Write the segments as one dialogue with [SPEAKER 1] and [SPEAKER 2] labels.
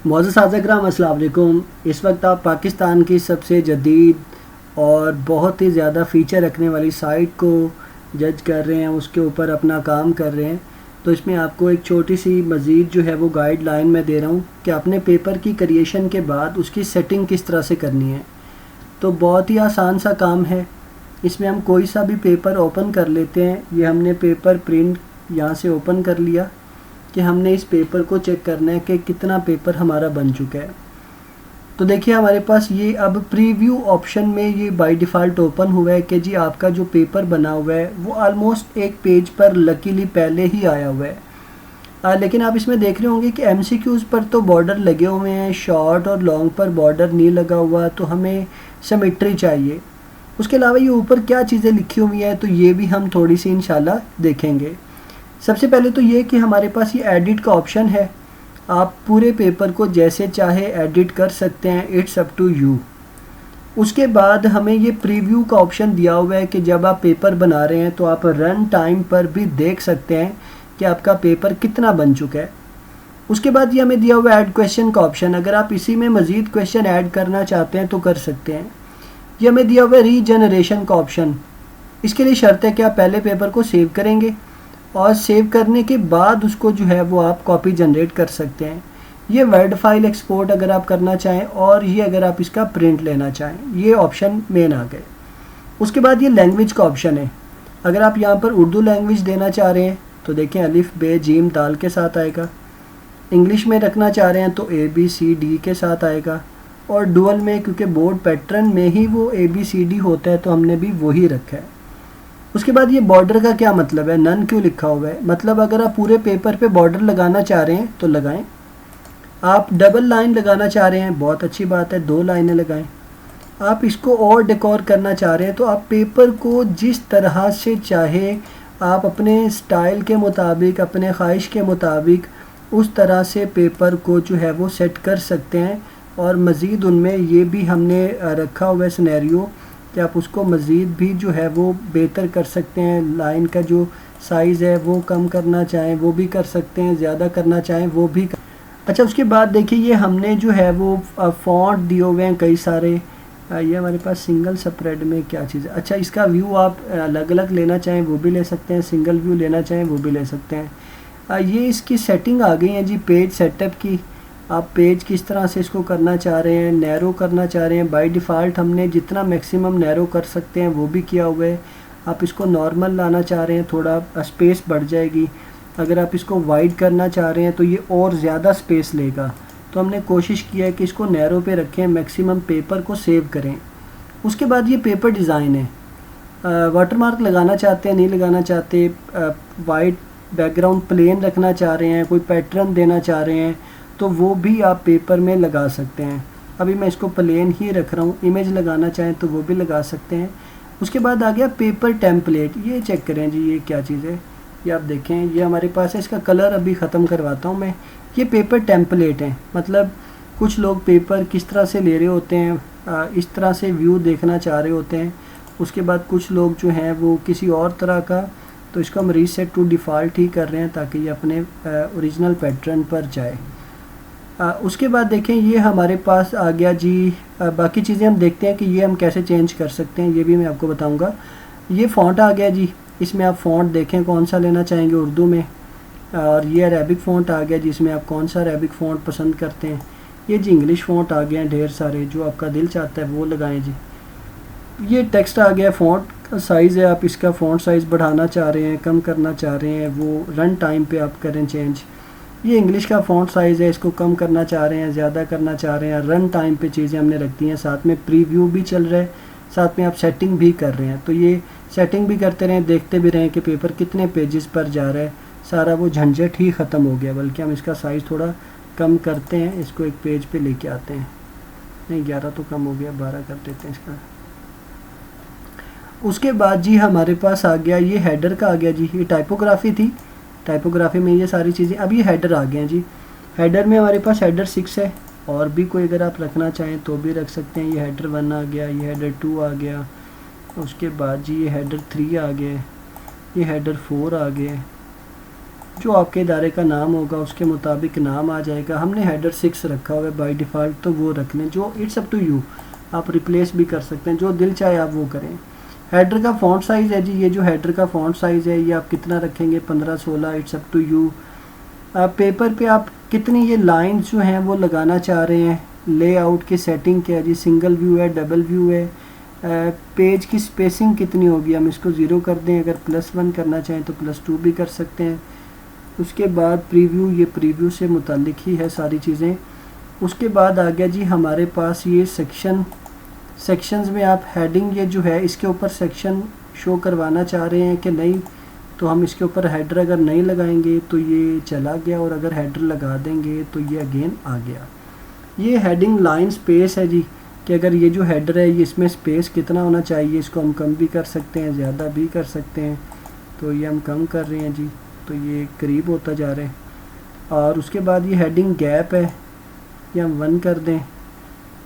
[SPEAKER 1] मोअज़्ज़ज़ साज़िक़राम अस्सलाम वालेकुम। इस वक्त आप पाकिस्तान की सबसे जदीद और बहुत ही ज़्यादा फ़ीचर रखने वाली साइट को जज कर रहे हैं, उसके ऊपर अपना काम कर रहे हैं। तो इसमें आपको एक छोटी सी मज़ीद जो है वो गाइडलाइन मैं दे रहा हूँ कि अपने पेपर की क्रिएशन के बाद उसकी सेटिंग किस तरह से करनी है। तो बहुत ही आसान सा काम है। इसमें हम कोई सा भी पेपर ओपन कर लेते हैं। ये हमने पेपर प्रिंट यहाँ से ओपन कर लिया कि हमने इस पेपर को चेक करना है कि कितना पेपर हमारा बन चुका है। तो देखिए हमारे पास ये अब प्रीव्यू ऑप्शन में ये बाय डिफ़ॉल्ट ओपन हुआ है कि जी आपका जो पेपर बना हुआ है वो ऑलमोस्ट एक पेज पर लकीली पहले ही आया हुआ है। लेकिन आप इसमें देख रहे होंगे कि एमसीक्यूज़ पर तो बॉर्डर लगे हुए हैं, शॉर्ट और लॉन्ग पर बॉर्डर नहीं लगा हुआ, तो हमें सिमेट्री चाहिए। उसके अलावा ये ऊपर क्या चीज़ें लिखी हुई हैं तो ये भी हम थोड़ी सी इंशाल्लाह देखेंगे। सबसे पहले तो ये कि हमारे पास ये एडिट का ऑप्शन है। आप पूरे पेपर को जैसे चाहे एडिट कर सकते हैं, इट्स अप टू यू। उसके बाद हमें ये प्रीव्यू का ऑप्शन दिया हुआ है कि जब आप पेपर बना रहे हैं तो आप रन टाइम पर भी देख सकते हैं कि आपका पेपर कितना बन चुका है। उसके बाद ये हमें दिया हुआ है ऐड क्वेश्चन का ऑप्शन। अगर आप इसी में मज़ीद क्वेश्चन ऐड करना चाहते हैं तो कर सकते हैं। ये हमें दिया हुआ है रीजनरेशन का ऑप्शन। इसके लिए शर्त है कि आप पहले पेपर को सेव करेंगे और सेव करने के बाद उसको जो है वो आप कॉपी जनरेट कर सकते हैं। ये वर्ड फाइल एक्सपोर्ट अगर आप करना चाहें और ये अगर आप इसका प्रिंट लेना चाहें, ये ऑप्शन मेन आ गए। उसके बाद ये लैंग्वेज का ऑप्शन है। अगर आप यहाँ पर उर्दू लैंग्वेज देना चाह रहे हैं तो देखें अलिफ बे जीम दाल के साथ आएगा। इंग्लिश में रखना चाह रहे हैं तो ABCD के साथ आएगा। और डुअल में क्योंकि बोर्ड पैटर्न में ही वो ABCD होता है तो हमने भी वही रखा है। उसके बाद ये बॉर्डर का क्या मतलब है, नन क्यों लिखा हुआ है, मतलब अगर आप पूरे पेपर पे बॉर्डर लगाना चाह रहे हैं तो लगाएं। आप डबल लाइन लगाना चाह रहे हैं, बहुत अच्छी बात है, 2 लाइनें लगाएं। आप इसको और डेकोर करना चाह रहे हैं तो आप पेपर को जिस तरह से चाहे आप अपने स्टाइल के मुताबिक, अपने ख्वाहिश के मुताबिक उस तरह से पेपर को जो है वो सेट कर सकते हैं। और मज़ीद उनमें ये भी हमने रखा हुआ है सिनेरियो कि आप उसको मज़ीद भी जो है वो बेहतर कर सकते हैं। लाइन का जो साइज़ है वो कम करना चाहें वो भी कर सकते हैं, ज़्यादा करना चाहें वो भी अच्छा, उसके बाद देखिए ये हमने जो है वो फ़ॉन्ट दिए हुए हैं कई सारे। ये हमारे पास सिंगल स्प्रेड में क्या चीज़ है, अच्छा इसका व्यू आप अलग अलग लेना चाहें वो भी ले सकते हैं, सिंगल व्यू लेना चाहें वो भी ले सकते हैं। ये इसकी सेटिंग आ गई है जी पेज सेटअप की। आप पेज किस तरह से इसको करना चाह रहे हैं, नैरो करना चाह रहे हैं। बाय डिफ़ॉल्ट हमने जितना मैक्सिमम नैरो कर सकते हैं वो भी किया हुआ है। आप इसको नॉर्मल लाना चाह रहे हैं, थोड़ा स्पेस बढ़ जाएगी। अगर आप इसको वाइड करना चाह रहे हैं तो ये और ज़्यादा स्पेस लेगा। तो हमने कोशिश किया है कि इसको नैरो पे रखें, मैक्सिमम पेपर को सेव करें। उसके बाद ये पेपर डिज़ाइन है। वाटरमार्क लगाना चाहते हैं, नहीं लगाना चाहते, वाइट बैकग्राउंड प्लेन रखना चाह रहे हैं, कोई पैटर्न देना चाह रहे हैं तो वो भी आप पेपर में लगा सकते हैं। अभी मैं इसको प्लेन ही रख रहा हूँ, इमेज लगाना चाहें तो वो भी लगा सकते हैं। उसके बाद आ गया पेपर टेम्पलेट। ये चेक करें जी ये क्या चीज़ है, ये आप देखें ये हमारे पास है। इसका कलर अभी ख़त्म करवाता हूँ मैं। ये पेपर टेम्पलेट है, मतलब कुछ लोग पेपर किस तरह से ले रहे होते हैं, इस तरह से व्यू देखना चाह रहे होते हैं। उसके बाद कुछ लोग जो हैं वो किसी और तरह का, तो इसको हम रीसेट टू डिफ़ॉल्ट ही कर रहे हैं ताकि ये अपने ओरिजिनल पैटर्न पर जाए। उसके बाद देखें ये हमारे पास आ गया जी। बाकी चीज़ें हम देखते हैं कि ये हम कैसे चेंज कर सकते हैं, ये भी मैं आपको बताऊंगा। ये फ़ॉन्ट आ गया जी, इसमें आप फ़ॉन्ट देखें कौन सा लेना चाहेंगे उर्दू में। और ये अरेबिक फ़ॉन्ट आ गया जिसमें आप कौन सा अरेबिक फ़ॉन्ट पसंद करते हैं। ये जी इंग्लिश फ़ॉन्ट आ गए हैं ढेर सारे, जो आपका दिल चाहता है वो लगाएँ जी। ये टेक्स्ट आ गया, फ़ॉन्ट का साइज़ है, आप इसका फ़ॉन्ट साइज़ बढ़ाना चाह रहे हैं, कम करना चाह रहे हैं, वो रन टाइम पे आप करें चेंज। ये इंग्लिश का फ़ॉन्ट साइज़ है, इसको कम करना चाह रहे हैं, ज़्यादा करना चाह रहे हैं। रन टाइम पे चीज़ें हमने रख दी हैं, साथ में प्रीव्यू भी चल रहा है, साथ में आप सेटिंग भी कर रहे हैं। तो ये सेटिंग भी करते रहें, देखते भी रहें कि पेपर कितने पेजेस पर जा रहा है। सारा वो झंझट ही ख़त्म हो गया। बल्कि हम इसका साइज़ थोड़ा कम करते हैं, इसको एक पेज पे लेके आते हैं। नहीं 11 तो कम हो गया, 12 कर देते हैं इसका। उसके बाद जी हमारे पास आ गया ये हेडर का आ गया जी। ये टाइपोग्राफी थी, टाइपोग्राफी में ये सारी चीज़ें। अब ये हेडर आ गए हैं जी। हेडर में हमारे पास हेडर 6 है, और भी कोई अगर आप रखना चाहें तो भी रख सकते हैं। ये हेडर 1 आ गया, ये हेडर 2 आ गया। उसके बाद जी ये हेडर 3 आ गए, ये हेडर 4 आ गए, जो आपके इदारे का नाम होगा उसके मुताबिक नाम आ जाएगा। हमने हेडर 6 रखा हुआ है बाय डिफ़ॉल्ट, तो वो रख लें। जो इट्स अप टू यू, आप रिप्लेस भी कर सकते हैं, जो दिल चाहे आप वो करें। हेडर का फ़ॉन्ट साइज़ है जी, ये जो हेडर का फ़ॉन्ट साइज़ है ये आप कितना रखेंगे, 15 16, it's up to you. Paper पे आप कितनी ये लाइंस जो हैं वो लगाना चाह रहे हैं, लेआउट की सेटिंग क्या है जी, सिंगल व्यू है, डबल व्यू है, पेज की स्पेसिंग कितनी होगी, हम इसको ज़ीरो कर दें। अगर +1 करना चाहें तो +2 भी कर सकते हैं। उसके बाद प्रीव्यू, ये प्रीव्यू से मुताल्लिक ही है सारी चीज़ें। उसके बाद आ गया जी हमारे पास ये सेक्शंस में आप हेडिंग, ये जो है इसके ऊपर सेक्शन शो करवाना चाह रहे हैं कि नहीं, तो हम इसके ऊपर हेडर अगर नहीं लगाएंगे तो ये चला गया, और अगर हेडर लगा देंगे तो ये अगेन आ गया। ये हेडिंग लाइन स्पेस है जी, कि अगर ये जो हेडर है ये इसमें स्पेस कितना होना चाहिए, इसको हम कम भी कर सकते हैं, ज़्यादा भी कर सकते हैं। तो ये हम कम कर रहे हैं जी, तो ये करीब होता जा रहा है। और उसके बाद ये हेडिंग गैप है, ये हम 1 कर दें।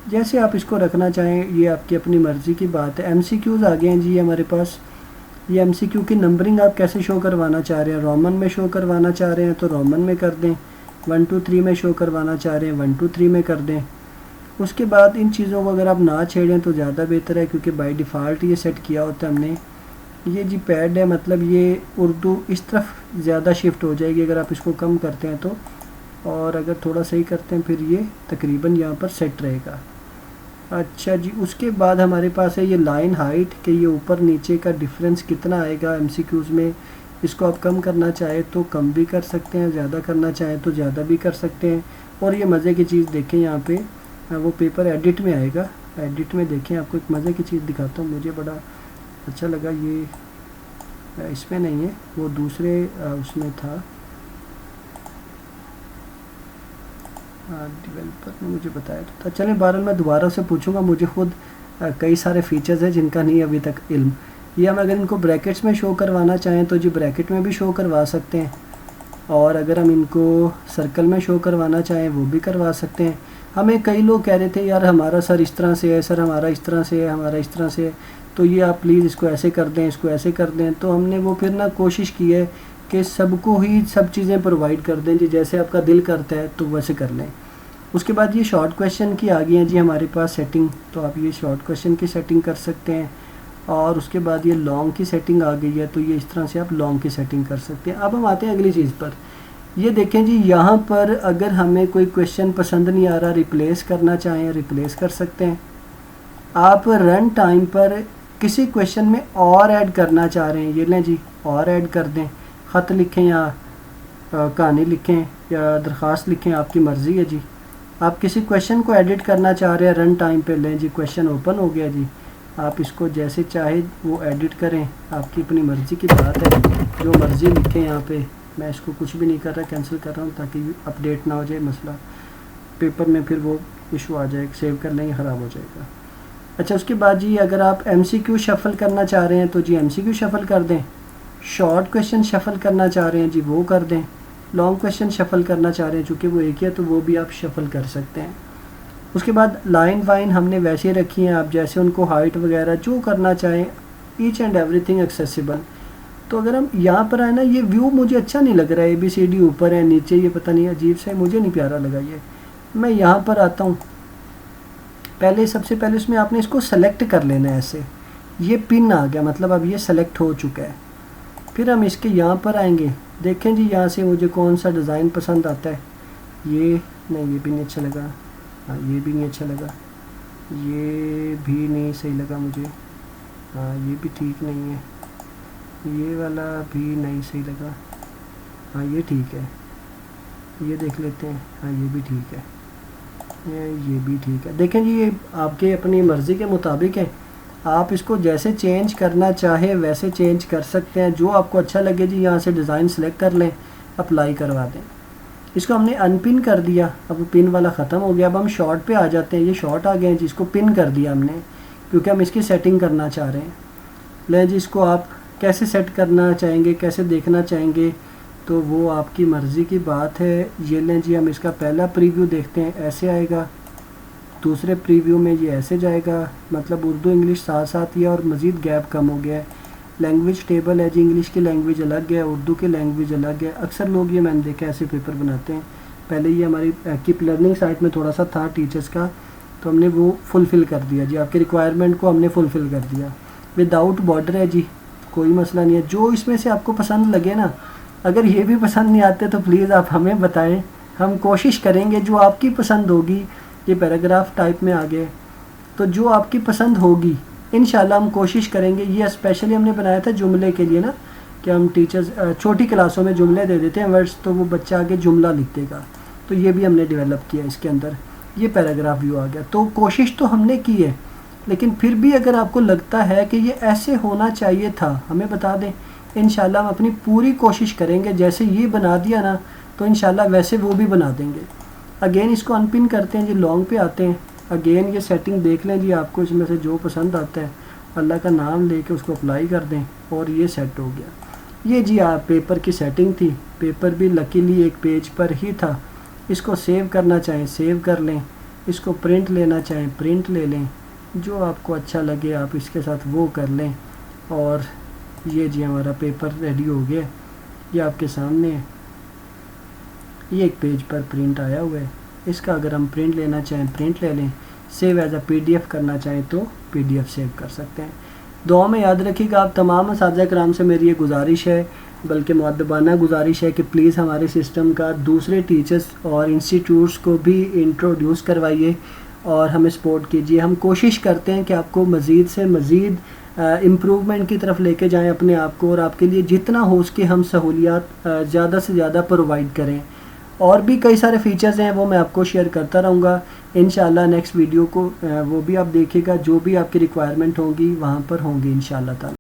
[SPEAKER 1] जैसे आप इसको रखना चाहें, ये आपकी अपनी मर्ज़ी की बात है। MCQs आ गए हैं जी हमारे पास। ये MCQ की नंबरिंग आप कैसे शो करवाना चाह रहे हैं, रोमन में शो करवाना चाह रहे हैं तो रोमन में कर दें, 1 2 3 में शो करवाना चाह रहे हैं 1 2 3 में कर दें। उसके बाद इन चीज़ों को अगर आप ना छेड़ें तो ज़्यादा बेहतर है, क्योंकि बाय डिफ़ॉल्ट ये सेट किया होता है हमने। ये जी पैड है, मतलब ये उर्दू इस तरफ ज़्यादा शिफ्ट हो जाएगी अगर आप इसको कम करते हैं तो, और अगर थोड़ा सही करते हैं फिर ये तकरीबन यहाँ पर सेट रहेगा। अच्छा जी, उसके बाद हमारे पास है ये लाइन हाइट, कि ये ऊपर नीचे का डिफरेंस कितना आएगा MCQs में। इसको आप कम करना चाहें तो कम भी कर सकते हैं, ज़्यादा करना चाहें तो ज़्यादा भी कर सकते हैं। और ये मज़े की चीज़ देखें, यहाँ पे वो पेपर एडिट में आएगा, एडिट में देखें, आपको एक मज़े की चीज़ दिखाता हूँ, मुझे बड़ा अच्छा लगा। ये इसमें नहीं है, वो दूसरे उसमें था, डेवलपर ने मुझे बताया तो था। चलें बहरहाल मैं दोबारा से पूछूंगा, मुझे खुद कई सारे फीचर्स हैं जिनका नहीं अभी तक इल्म। ये हम अगर इनको ब्रैकेट्स में शो करवाना चाहें तो जी ब्रैकेट में भी शो करवा सकते हैं, और अगर हम इनको सर्कल में शो करवाना चाहें वो भी करवा सकते हैं। हमें कई लोग कह रहे थे यार हमारा सर इस तरह से है, सर हमारा इस तरह से है, हमारा इस तरह से है, तो ये आप प्लीज़ इसको ऐसे कर दें, इसको ऐसे कर दें। तो हमने वो फिर ना कोशिश की है कि सबको ही सब चीज़ें प्रोवाइड कर दें जी, जैसे आपका दिल करता है तो वैसे कर लें। उसके बाद ये शॉर्ट क्वेश्चन की आ गई है जी हमारे पास सेटिंग, तो आप ये शॉर्ट क्वेश्चन की सेटिंग कर सकते हैं। और उसके बाद ये लॉन्ग की सेटिंग आ गई है, तो ये इस तरह से आप लॉन्ग की सेटिंग कर सकते हैं। अब हम आते हैं अगली चीज़ पर। ये देखें जी, यहाँ पर अगर हमें कोई क्वेश्चन पसंद नहीं आ रहा, रिप्लेस करना चाहें रिप्लेस कर सकते हैं। आप रन टाइम पर किसी क्वेश्चन में और ऐड करना चाह रहे हैं, ये लें जी और ऐड कर दें, ख़त लिखें या कहानी लिखें या दरख्वास्त लिखें, आपकी मर्ज़ी है जी। आप किसी क्वेश्चन को एडिट करना चाह रहे हैं रन टाइम पे, लें जी क्वेश्चन ओपन हो गया जी, आप इसको जैसे चाहे वो एडिट करें, आपकी अपनी मर्ज़ी की बात है, जो मर्ज़ी लिखें। यहाँ पे मैं इसको कुछ भी नहीं कर रहा, कैंसिल कर रहा हूँ ताकि अपडेट ना हो जाए मसला, पेपर में फिर वो इशू आ जाए, सेव कर लेंगे ख़राब हो जाएगा। अच्छा, उसके बाद जी अगर आप MCQ शफ़ल करना चाह रहे हैं तो जी MCQ शफ़ल कर दें, शॉर्ट क्वेश्चन शफ़ल करना चाह रहे हैं जी वो कर दें, लॉन्ग क्वेश्चन शफ़ल करना चाह रहे हैं चूँकि वो एक ही है तो वो भी आप शफ़ल कर सकते हैं। उसके बाद लाइन वाइन हमने वैसे रखी हैं, आप जैसे उनको हाइट वगैरह जो करना चाहें, ईच एंड एवरीथिंग एक्सेसिबल। तो अगर हम यहाँ पर आए ना, ये व्यू मुझे अच्छा नहीं लग रहा है, ABCD ऊपर है नीचे, ये पता नहीं अजीब सा है, मुझे नहीं प्यारा लगा ये। मैं यहाँ पर आता हूँ, पहले सबसे पहले उसमें आपने इसको सेलेक्ट कर लेना है ऐसे, ये पिन आ गया, मतलब अब ये सेलेक्ट हो चुका है। फिर हम इसके यहाँ पर आएंगे, देखें जी यहाँ से मुझे कौन सा डिज़ाइन पसंद आता है। ये नहीं, ये भी नहीं अच्छा लगा, हाँ ये भी नहीं अच्छा लगा, ये भी नहीं सही लगा मुझे, हाँ ये भी ठीक नहीं है, ये वाला भी नहीं सही लगा, हाँ ये ठीक है, ये देख लेते हैं, हाँ ये भी ठीक है, ये भी ठीक है। देखें जी ये आपके अपनी मर्ज़ी के मुताबिक है, आप इसको जैसे चेंज करना चाहे वैसे चेंज कर सकते हैं, जो आपको अच्छा लगे जी। यहाँ से डिज़ाइन सेलेक्ट कर लें, अप्लाई करवा दें। इसको हमने अनपिन कर दिया, अब पिन वाला ख़त्म हो गया। अब हम शॉर्ट पे आ जाते हैं, ये शॉर्ट आ गए हैं जिसको पिन कर दिया हमने, क्योंकि हम इसकी सेटिंग करना चाह रहे हैं। लें जी, इसको आप कैसे सेट करना चाहेंगे, कैसे देखना चाहेंगे, तो वो आपकी मर्ज़ी की बात है। ये लें जी, हम इसका पहला प्रीव्यू देखते हैं, ऐसे आएगा, दूसरे प्रीव्यू में ये ऐसे जाएगा, मतलब उर्दू इंग्लिश साथ साथ ही है और मज़ीद गैप कम हो गया है। लैंग्वेज टेबल है जी, इंग्लिश की लैंग्वेज अलग है, उर्दू की लैंग्वेज अलग है। अक्सर लोग ये मैंने देखा ऐसे पेपर बनाते हैं। पहले ये हमारी कीप लर्निंग साइट में थोड़ा सा था टीचर्स का, तो हमने वो फुलफ़िल कर दिया जी, आपके रिक्वायरमेंट को हमने फुलफ़िल कर दिया। विदाउट बॉर्डर है जी, कोई मसला नहीं है। जो इसमें से आपको पसंद लगे ना, अगर ये भी पसंद नहीं आते तो प्लीज़ आप हमें बताएं, हम कोशिश करेंगे जो आपकी पसंद होगी। ये पैराग्राफ टाइप में आ गए, तो जो आपकी पसंद होगी इंशाल्लाह हम कोशिश करेंगे। ये स्पेशली हमने बनाया था जुमले के लिए ना, कि हम टीचर्स छोटी क्लासों में जुमले दे देते हैं वर्ड्स, तो वो बच्चा आगे जुमला लिख देगा, तो ये भी हमने डेवलप किया इसके अंदर। ये पैराग्राफ व्यू आ गया। तो कोशिश तो हमने की है, लेकिन फिर भी अगर आपको लगता है कि ये ऐसे होना चाहिए था, हमें बता दें। इंशाल्लाह हम अपनी पूरी कोशिश करेंगे, जैसे ये बना दिया ना तो इंशाल्लाह वैसे वो भी बना देंगे। अगेन इसको अनपिन करते हैं जी, लॉन्ग पे आते हैं। अगेन ये सेटिंग देख लें जी, आपको इसमें से जो पसंद आता है अल्लाह का नाम लेके उसको अप्लाई कर दें और ये सेट हो गया। ये जी आप पेपर की सेटिंग थी। पेपर भी लकीली एक पेज पर ही था। इसको सेव करना चाहें सेव कर लें, इसको प्रिंट लेना चाहें प्रिंट ले लें, जो आपको अच्छा लगे आप इसके साथ वो कर लें। और ये जी हमारा पेपर रेडी हो गया, ये आपके सामने है। ये एक पेज पर प्रिंट आया हुआ है। इसका अगर हम प्रिंट लेना चाहें प्रिंट ले लें, सेव एज अ पीडीएफ करना चाहें तो पीडीएफ सेव कर सकते हैं। दुआ में याद रखिएगा। आप तमाम असातिज़ा कराम से मेरी ये गुजारिश है, बल्कि मुअद्दबाना गुजारिश है, कि प्लीज़ हमारे सिस्टम का दूसरे टीचर्स और इंस्टीट्यूट्स को भी इंट्रोड्यूस करवाइए और हमें सपोर्ट कीजिए। हम कोशिश करते हैं कि आपको मज़ीद से मज़ीद इम्प्रूवमेंट की तरफ लेके जाएं अपने आप को, और आपके लिए जितना हो सके हम सहूलियात ज़्यादा से ज़्यादा प्रोवाइड करें। और भी कई सारे फीचर्स हैं, वो मैं आपको शेयर करता रहूँगा इंशाल्लाह। नेक्स्ट वीडियो को वो भी आप देखिएगा, जो भी आपकी रिक्वायरमेंट होगी वहाँ पर होंगी इंशाल्लाह ताला।